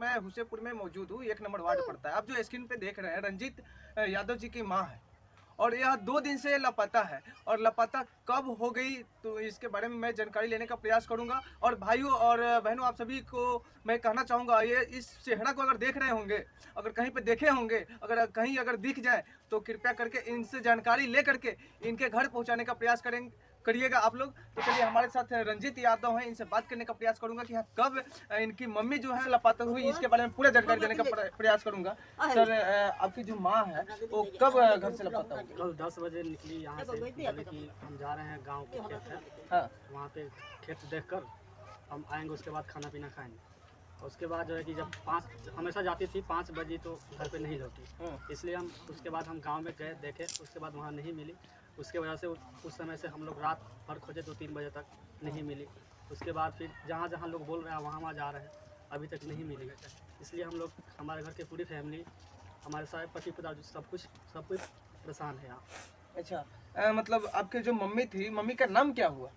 मैं हुसैनपुर में मौजूद हूँ, 1 नंबर वार्ड पड़ता है। आप जो स्क्रीन पे देख रहे हैं रंजीत यादव जी की माँ है और यह 2 दिन से लापता है और लापता कब हो गई तो इसके बारे में मैं जानकारी लेने का प्रयास करूंगा। और भाइयों और बहनों, आप सभी को मैं कहना चाहूँगा, ये इस चेहरा को अगर देख रहे होंगे, अगर कहीं पे देखे होंगे, अगर कहीं अगर दिख जाए तो कृपया करके इनसे जानकारी ले करके इनके घर पहुँचाने का प्रयास करिएगा आप लोग। तो चलिए हमारे साथ रंजीत यादव हैं, इनसे बात करने का प्रयास करूंगा कि हाँ कब इनकी मम्मी जो है लापता हुई, इसके बारे में पूरा जानकारी देने का प्रयास करूंगा। सर, आपकी जो माँ है वो कब घर से लापता हुई? कल 10 बजे निकली यहाँ से, बोले कि हम जा रहे हैं गांव के खेत है, हाँ, वहाँ पे खेत देखकर हम आएंगे, उसके बाद खाना पीना खाएंगे। और उसके बाद जो है कि जब 5 हमेशा जाती थी 5 बजे तो घर पे नहीं लौटी, इसलिए हम उसके बाद हम गांव में गए देखे, उसके बाद वहाँ नहीं मिली। उसके वजह से उस समय से हम लोग रात भर खोजे, 2-3 बजे तक नहीं मिली। उसके बाद फिर जहाँ जहाँ लोग बोल रहे हैं वहाँ जा रहे हैं, अभी तक नहीं मिली। इसलिए हम लोग, हमारे घर की पूरी फैमिली, हमारे सारे पति पिता सब कुछ परेशान है यहाँ। अच्छा, मतलब आपके जो मम्मी थी, मम्मी का नाम क्या हुआ?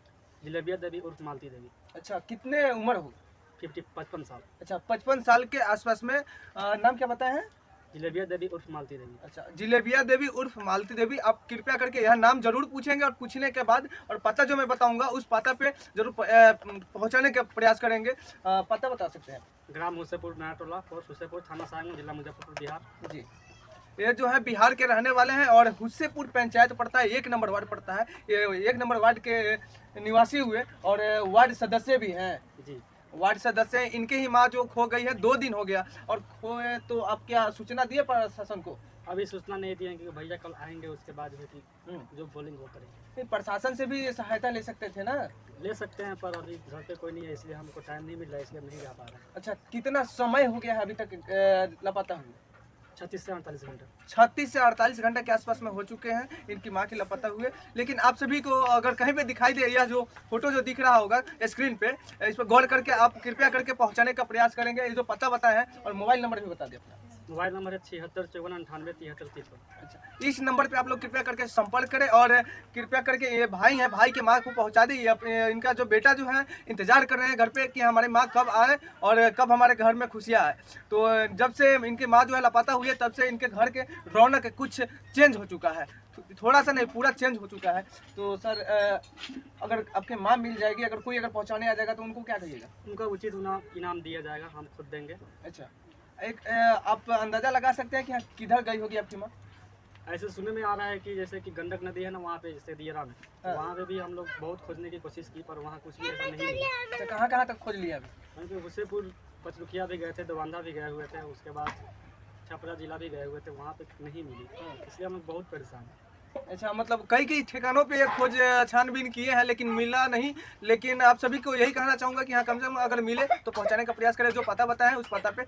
जिलेबिया देवी उर्फ मालती देवी। अच्छा, कितने उम्र हो? 55 साल। अच्छा, 55 साल के आसपास में। नाम क्या बताए हैं? जिलेबिया देवी उर्फ मालती देवी। अच्छा, जिलेबिया देवी उर्फ मालती देवी। आप कृपया करके यह नाम जरूर पूछेंगे और पूछने के बाद और पता जो मैं बताऊंगा उस पता पे जरूर पहुंचाने का प्रयास करेंगे। पता बता सकते हैं? ग्राम हुसैनपुर, नया टोला, पोस्ट हुसैनपुर, थाना सारंग, जिला मुजफ्फरपुर, बिहार। जी, ये जो है बिहार के रहने वाले हैं और हुसैनपुर पंचायत पड़ता है, 1 नंबर वार्ड पड़ता है। ये 1 नंबर वार्ड के निवासी हुए और वार्ड सदस्य भी हैं। जी, वार्ड सदस्य हैं। इनके ही माँ जो खो गई है, 2 दिन हो गया और खोए तो आप क्या सूचना दिए प्रशासन को? अभी सूचना नहीं दी है कि भैया कल आएंगे, उसके बाद जो है कि जो बोलेंगे वो करेंगे। फिर प्रशासन से भी सहायता ले सकते थे ना? ले सकते हैं, पर अभी घर पे कोई नहीं है, इसलिए हमको टाइम नहीं मिल रहा है, इसलिए हम नहीं जा पा रहे हैं। अच्छा, कितना समय हो गया है अभी तक लापता हुए? 36 से 48 घंटे। 36 से 48 घंटे के आसपास में हो चुके हैं इनकी माँ की लापता हुए। लेकिन आप सभी को अगर कहीं पे दिखाई दे, यह जो फोटो जो दिख रहा होगा स्क्रीन पे, इस पर गौर करके आप कृपया करके पहुंचाने का प्रयास करेंगे। ये जो पता बताया है और मोबाइल नंबर भी बता दें अपना। मोबाइल नंबर है 76 54 98 73 53। अच्छा, इस नंबर पे आप लोग कृपया करके संपर्क करें और कृपया करके, ये भाई हैं, भाई के माँ को पहुंचा दी। इनका जो बेटा जो है इंतजार कर रहे हैं घर पे कि हमारी माँ कब आए और कब हमारे घर में खुशियाँ आए। तो जब से इनकी माँ जो है लापता हुई है तब से इनके घर के रौनक कुछ चेंज हो चुका है, थोड़ा सा नहीं पूरा चेंज हो चुका है। तो सर, अगर आपके माँ मिल जाएगी, अगर कोई अगर पहुँचाने आ जाएगा तो उनको क्या कहिएगा? उनका उचित इनाम दिया जाएगा, हम खुद देंगे। अच्छा, एक आप अंदाजा लगा सकते हैं कि हाँ, किधर गई होगी आपकी माँ? ऐसे सुनने में आ रहा है कि जैसे कि गंडक नदी है ना, वहाँ पे जैसे दियरा में, वहाँ पे भी हम लोग बहुत खोजने की कोशिश की, पर वहाँ कुछ भी ऐसा नहीं मिला। अच्छा, कहाँ कहाँ तक खोज लिया अभी? वहीं पे हुसैनपुर, पचरुखिया भी गए थे, दवांदा भी गए हुए थे, उसके बाद छपरा जिला भी गए हुए थे, वहाँ पे नहीं मिली, इसलिए हम लोग बहुत परेशान हैं। अच्छा, मतलब कई कई ठिकानों पे ये खोज छानबीन किए हैं लेकिन मिला नहीं। लेकिन आप सभी को यही कहना चाहूँगा कि हाँ, कम से कम अगर मिले तो पहुँचाने का प्रयास करें। जो पता बताया है उस पता पे